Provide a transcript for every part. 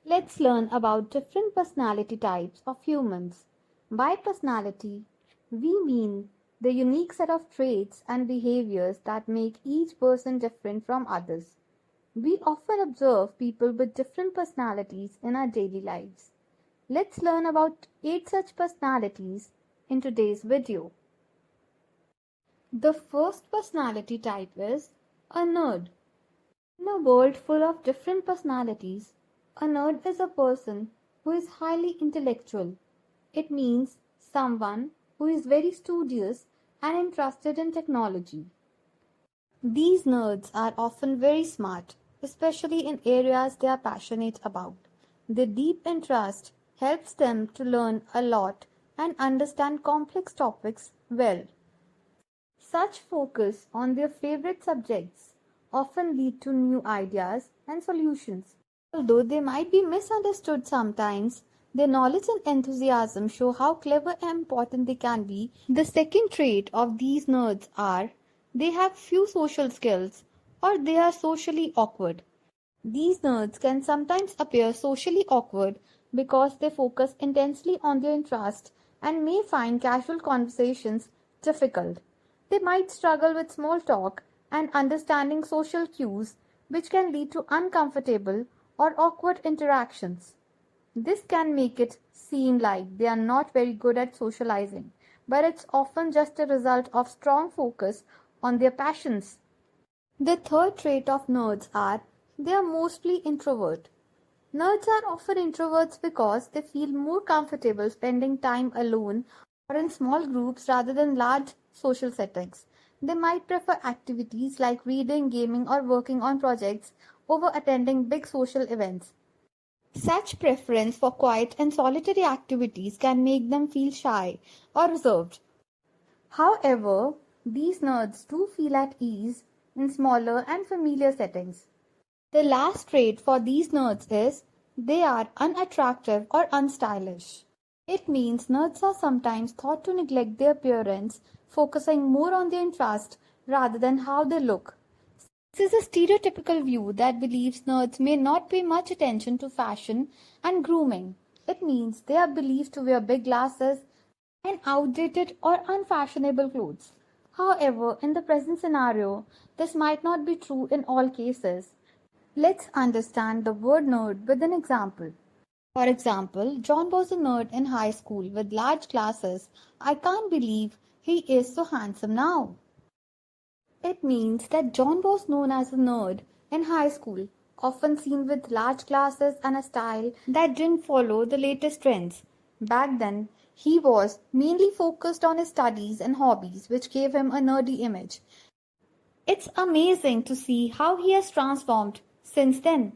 Let's learn about different personality types of humans. By personality, we mean the unique set of traits and behaviors that make each person different from others. We often observe people with different personalities in our daily lives. Let's learn about 8 such personalities in today's video. The first personality type is a nerd. In a world full of different personalities, a nerd is a person who is highly intellectual. It means someone who is very studious and interested in technology. These nerds are often very smart, especially in areas they are passionate about. Their deep interest helps them to learn a lot and understand complex topics well. Such focus on their favorite subjects often lead to new ideas and solutions. Although they might be misunderstood sometimes, their knowledge and enthusiasm show how clever and important they can be. The second trait of these nerds are they have few social skills or they are socially awkward. These nerds can sometimes appear socially awkward because they focus intensely on their interest and may find casual conversations difficult. They might struggle with small talk and understanding social cues, which can lead to uncomfortable or awkward interactions. This can make it seem like they are not very good at socializing, but it's often just a result of strong focus on their passions. The third trait of nerds are they are mostly introvert. Nerds are often introverts because they feel more comfortable spending time alone or in small groups rather than large social settings. They might prefer activities like reading, gaming, or working on projects over attending big social events. Such preference for quiet and solitary activities can make them feel shy or reserved. However, these nerds do feel at ease in smaller and familiar settings. The last trait for these nerds is they are unattractive or unstylish. It means nerds are sometimes thought to neglect their appearance, focusing more on their interest rather than how they look. This is a stereotypical view that believes nerds may not pay much attention to fashion and grooming. It means they are believed to wear big glasses and outdated or unfashionable clothes. However, in the present scenario, this might not be true in all cases. Let's understand the word nerd with an example. For example, John was a nerd in high school with large glasses. I can't believe he is so handsome now. It means that John was known as a nerd in high school, often seen with large glasses and a style that didn't follow the latest trends. Back then, he was mainly focused on his studies and hobbies, which gave him a nerdy image. It's amazing to see how he has transformed since then.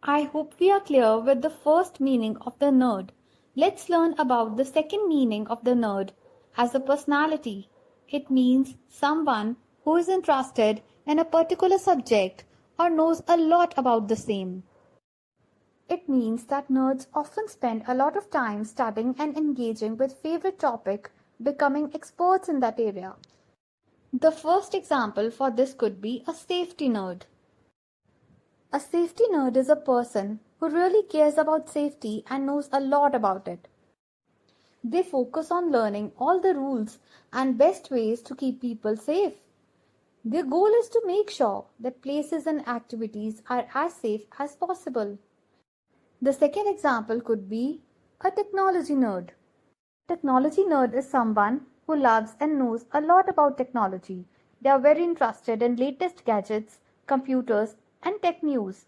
I hope we are clear with the first meaning of the nerd. Let's learn about the second meaning of the nerd as a personality. It means someone who is interested in a particular subject or knows a lot about the same. It means that nerds often spend a lot of time studying and engaging with favorite topic, becoming experts in that area. The first example for this could be a safety nerd. A safety nerd is a person who really cares about safety and knows a lot about it. They focus on learning all the rules and best ways to keep people safe. Their goal is to make sure that places and activities are as safe as possible. The second example could be a technology nerd. Technology nerd is someone who loves and knows a lot about technology. They are very interested in latest gadgets, computers, and tech news.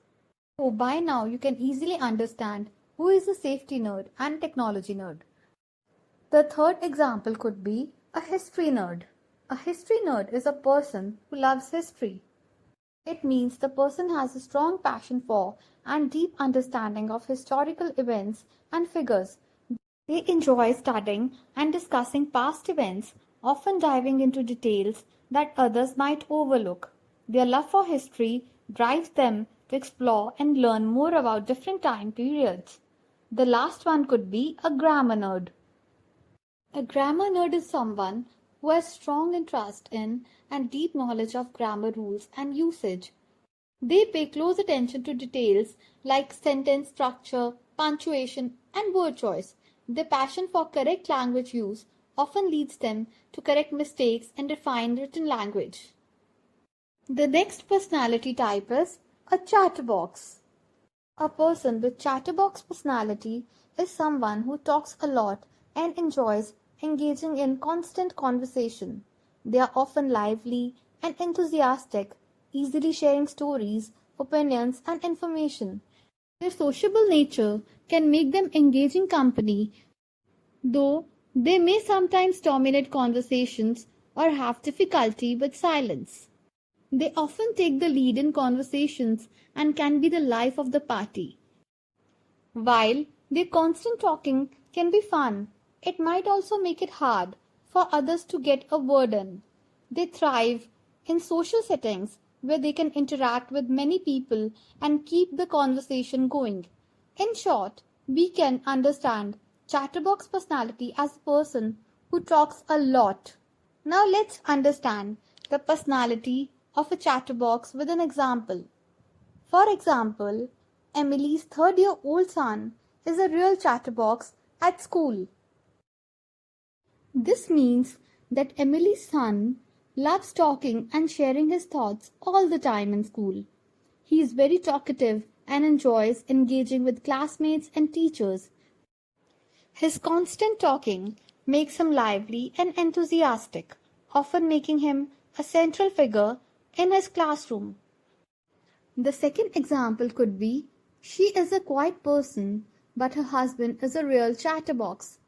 So by now you can easily understand who is a safety nerd and technology nerd. The third example could be a history nerd. A history nerd is a person who loves history. It means the person has a strong passion for and deep understanding of historical events and figures. They enjoy studying and discussing past events, often diving into details that others might overlook. Their love for history drives them to explore and learn more about different time periods. The last one could be a grammar nerd. A grammar nerd is someone who has strong interest in and deep knowledge of grammar rules and usage. They pay close attention to details like sentence structure, punctuation, and word choice. Their passion for correct language use often leads them to correct mistakes and refine written language. The next personality type is a chatterbox. A person with chatterbox personality is someone who talks a lot and enjoys engaging in constant conversation. They are often lively and enthusiastic, easily sharing stories, opinions, and information. Their sociable nature can make them engaging company, though they may sometimes dominate conversations or have difficulty with silence. They often take the lead in conversations and can be the life of the party. While their constant talking can be fun, it might also make it hard for others to get a word in. They thrive in social settings where they can interact with many people and keep the conversation going. In short, we can understand chatterbox personality as a person who talks a lot. Now let's understand the personality of a chatterbox with an example. For example, Emily's third-year-old son is a real chatterbox at school. This means that Emily's son loves talking and sharing his thoughts all the time in school. He is very talkative and enjoys engaging with classmates and teachers. His constant talking makes him lively and enthusiastic, often making him a central figure in his classroom. The second example could be, she is a quiet person, but her husband is a real chatterbox.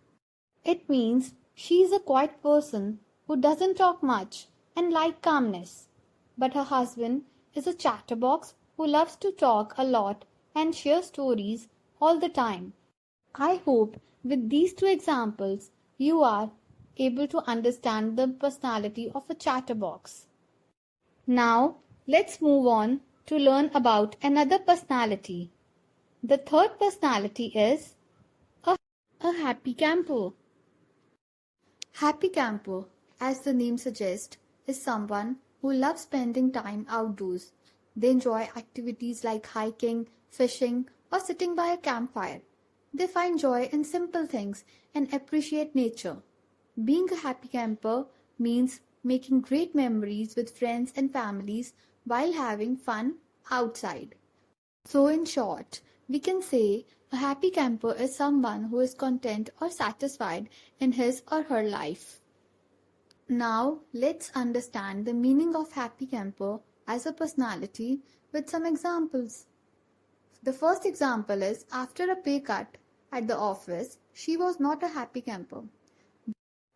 It means she is a quiet person who doesn't talk much and like calmness. But her husband is a chatterbox who loves to talk a lot and share stories all the time. I hope with these two examples you are able to understand the personality of a chatterbox. Now let's move on to learn about another personality. The third personality is a happy camper. Happy camper, as the name suggests, is someone who loves spending time outdoors. They enjoy activities like hiking, fishing, or sitting by a campfire. They find joy in simple things and appreciate nature. Being a happy camper means making great memories with friends and families while having fun outside. So in short, we can say a happy camper is someone who is content or satisfied in his or her life. Now let's understand the meaning of happy camper as a personality with some examples. The first example is, after a pay cut at the office, she was not a happy camper.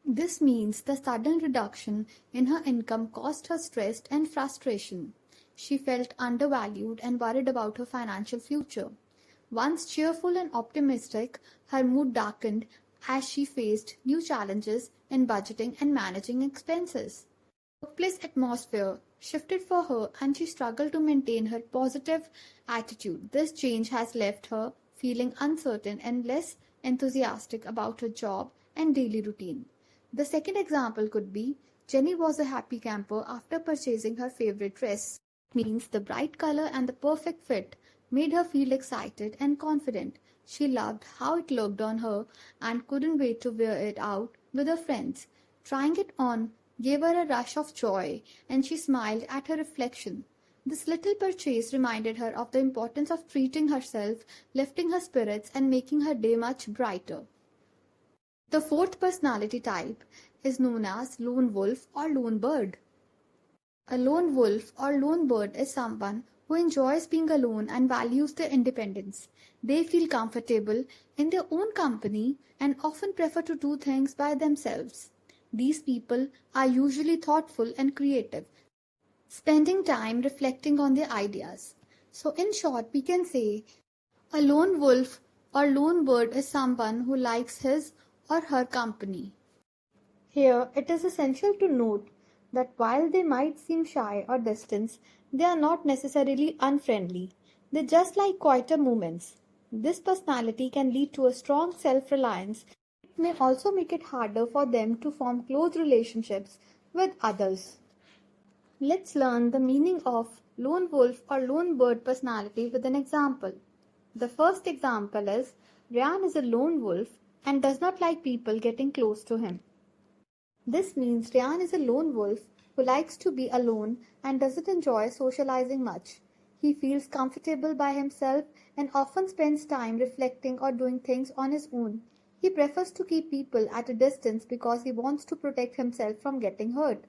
This means the sudden reduction in her income caused her stress and frustration. She felt undervalued and worried about her financial future. Once cheerful and optimistic, her mood darkened as she faced new challenges in budgeting and managing expenses. The workplace atmosphere shifted for her and she struggled to maintain her positive attitude. This change has left her feeling uncertain and less enthusiastic about her job and daily routine. The second example could be, Jenny was a happy camper after purchasing her favorite dress. It means the bright color and the perfect fit made her feel excited and confident. She loved how it looked on her and couldn't wait to wear it out with her friends. Trying it on gave her a rush of joy and she smiled at her reflection. This little purchase reminded her of the importance of treating herself, lifting her spirits and making her day much brighter. The fourth personality type is known as lone wolf or lone bird. A lone wolf or lone bird is someone who enjoys being alone and values their independence. They feel comfortable in their own company and often prefer to do things by themselves. These people are usually thoughtful and creative, spending time reflecting on their ideas. So in short, we can say a lone wolf or lone bird is someone who likes his or her company. Here, it is essential to note that while they might seem shy or distant, they are not necessarily unfriendly. They just like quieter moments. This personality can lead to a strong self-reliance. It may also make it harder for them to form close relationships with others. Let's learn the meaning of lone wolf or lone bird personality with an example. The first example is Ryan is a lone wolf and does not like people getting close to him. This means Ryan is a lone wolf who likes to be alone and doesn't enjoy socializing much. He feels comfortable by himself and often spends time reflecting or doing things on his own. He prefers to keep people at a distance because he wants to protect himself from getting hurt.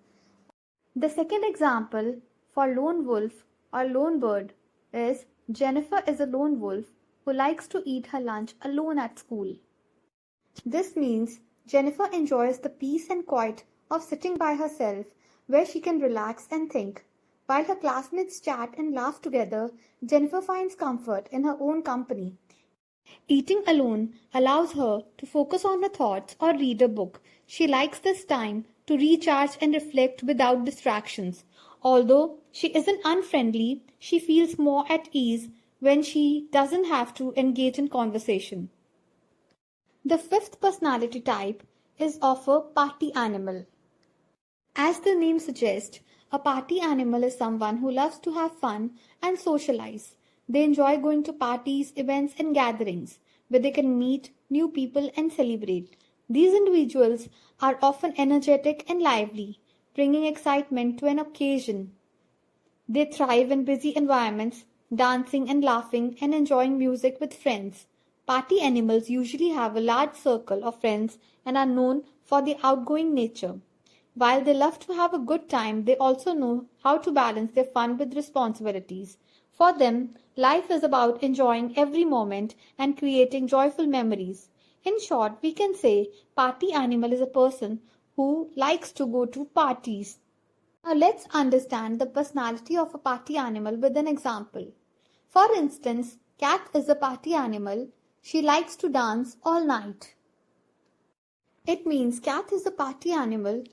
The second example for lone wolf or lone bird is Jennifer is a lone wolf who likes to eat her lunch alone at school. This means Jennifer enjoys the peace and quiet of sitting by herself where she can relax and think. While her classmates chat and laugh together, Jennifer finds comfort in her own company. Eating alone allows her to focus on her thoughts or read a book. She likes this time to recharge and reflect without distractions. Although she isn't unfriendly, she feels more at ease when she doesn't have to engage in conversation. The fifth personality type is of a party animal. As the name suggests, a party animal is someone who loves to have fun and socialize. They enjoy going to parties, events, and gatherings where they can meet new people and celebrate. These individuals are often energetic and lively, bringing excitement to an occasion. They thrive in busy environments, dancing and laughing and enjoying music with friends. Party animals usually have a large circle of friends and are known for their outgoing nature. While they love to have a good time, they also know how to balance their fun with responsibilities. For them, life is about enjoying every moment and creating joyful memories. In short, we can say party animal is a person who likes to go to parties. Now let's understand the personality of a party animal with an example. For instance, cat is a party animal. She likes to dance all night. It means cat is a party animal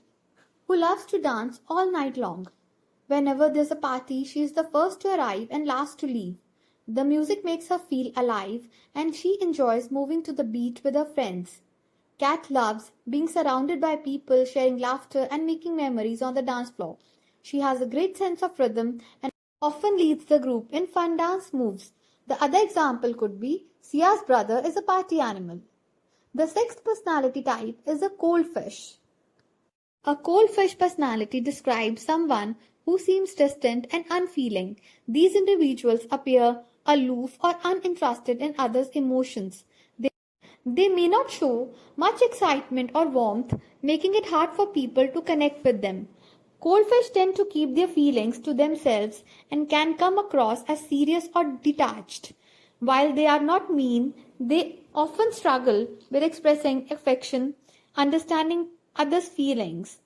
who loves to dance all night long. Whenever there's a party, she is the first to arrive and last to leave. The music makes her feel alive and she enjoys moving to the beat with her friends. Cat loves being surrounded by people, sharing laughter and making memories on the dance floor. She has a great sense of rhythm and often leads the group in fun dance moves. The other example could be Sia's brother is a party animal. The sixth personality type is a cold fish. A cold fish personality describes someone who seems distant and unfeeling. These individuals appear aloof or uninterested in others' emotions. They may not show much excitement or warmth, making it hard for people to connect with them. Cold fish tend to keep their feelings to themselves and can come across as serious or detached. While they are not mean, they often struggle with expressing affection, understanding others' feelings.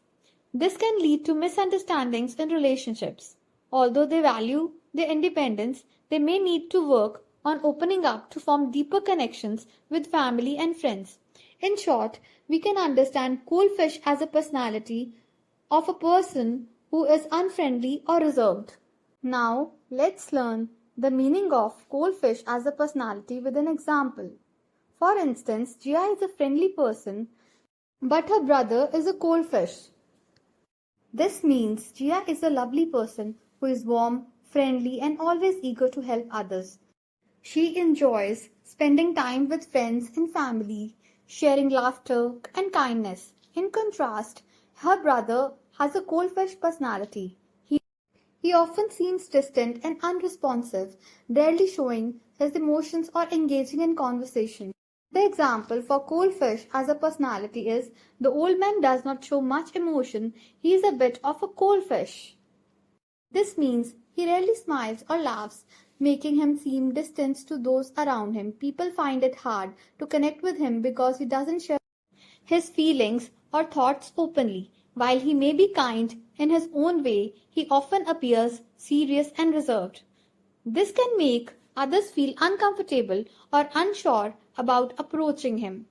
This can lead to misunderstandings in relationships. Although they value their independence, they may need to work on opening up to form deeper connections with family and friends. In short, we can understand cold fish as a personality of a person who is unfriendly or reserved. Now, let's learn the meaning of cold fish as a personality with an example. For instance, Jia is a friendly person, but her brother is a cold fish. This means Jia is a lovely person who is warm, friendly, and always eager to help others. She enjoys spending time with friends and family, sharing laughter and kindness. In contrast, her brother has a cold fish personality. He often seems distant and unresponsive, rarely showing his emotions or engaging in conversation. The example for cold fish as a personality is the old man does not show much emotion. He is a bit of a cold fish. This means he rarely smiles or laughs, making him seem distant to those around him. People find it hard to connect with him because he doesn't share his feelings or thoughts openly. While he may be kind in his own way, he often appears serious and reserved. This can make others feel uncomfortable or unsure about approaching him.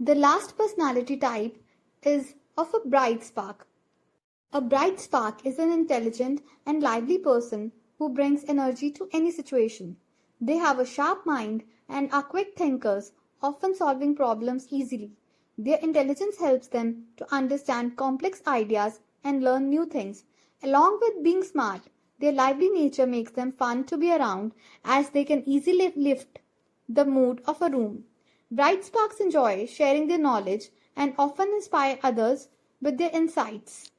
The last personality type is of a bright spark. A bright spark is an intelligent and lively person who brings energy to any situation. They have a sharp mind and are quick thinkers, often solving problems easily. Their intelligence helps them to understand complex ideas and learn new things. Along with being smart, Their lively nature makes them fun to be around as they can easily lift the mood of a room. Bright sparks enjoy sharing their knowledge and often inspire others with their insights.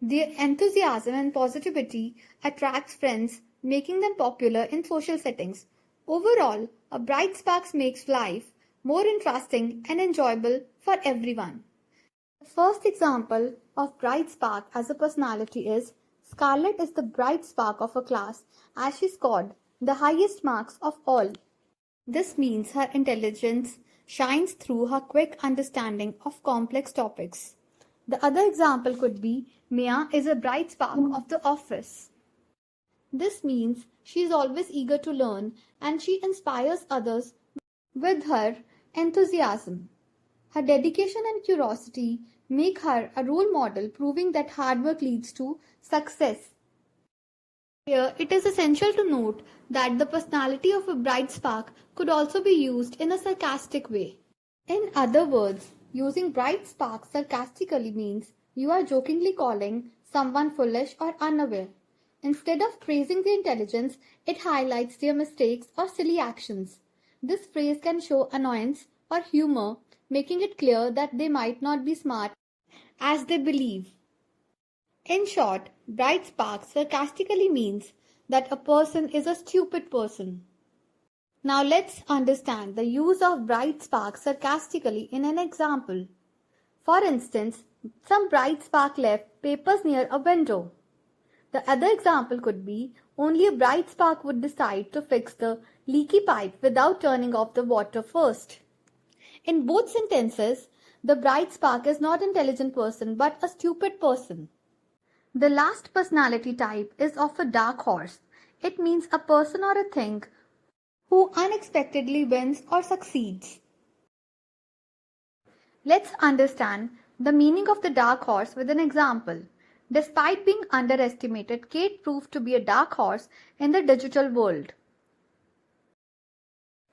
Their enthusiasm and positivity attracts friends, making them popular in social settings. Overall, a bright spark makes life more interesting and enjoyable for everyone. The first example of bright spark as a personality is Scarlett is the bright spark of her class as she scored the highest marks of all. This means her intelligence shines through her quick understanding of complex topics. The other example could be Mia is a bright spark of the office. This means she is always eager to learn and she inspires others with her enthusiasm. Her dedication and curiosity make her a role model, proving that hard work leads to success. Here, it is essential to note that the personality of a bright spark could also be used in a sarcastic way. In other words, using bright spark sarcastically means you are jokingly calling someone foolish or unaware. Instead of praising their intelligence, it highlights their mistakes or silly actions. This phrase can show annoyance or humor, making it clear that they might not be smart as they believe. In short, bright spark sarcastically means that a person is a stupid person. Now let's understand the use of bright spark sarcastically in an example. For instance, some bright spark left papers near a window. The other example could be only a bright spark would decide to fix the leaky pipe without turning off the water first. In both sentences, the bright spark is not an intelligent person but a stupid person. The last personality type is of a dark horse. It means a person or a thing who unexpectedly wins or succeeds. Let's understand the meaning of the dark horse with an example. Despite being underestimated, Kate proved to be a dark horse in the digital world.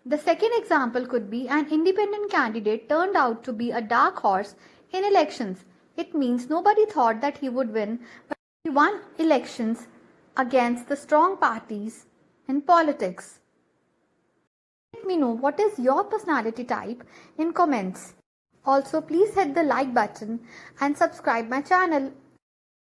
The second example could be an independent candidate turned out to be a dark horse in elections. It means nobody thought that he would win, but he won elections against the strong parties in politics. Let me know what is your personality type in comments. Also, please hit the like button and subscribe my channel.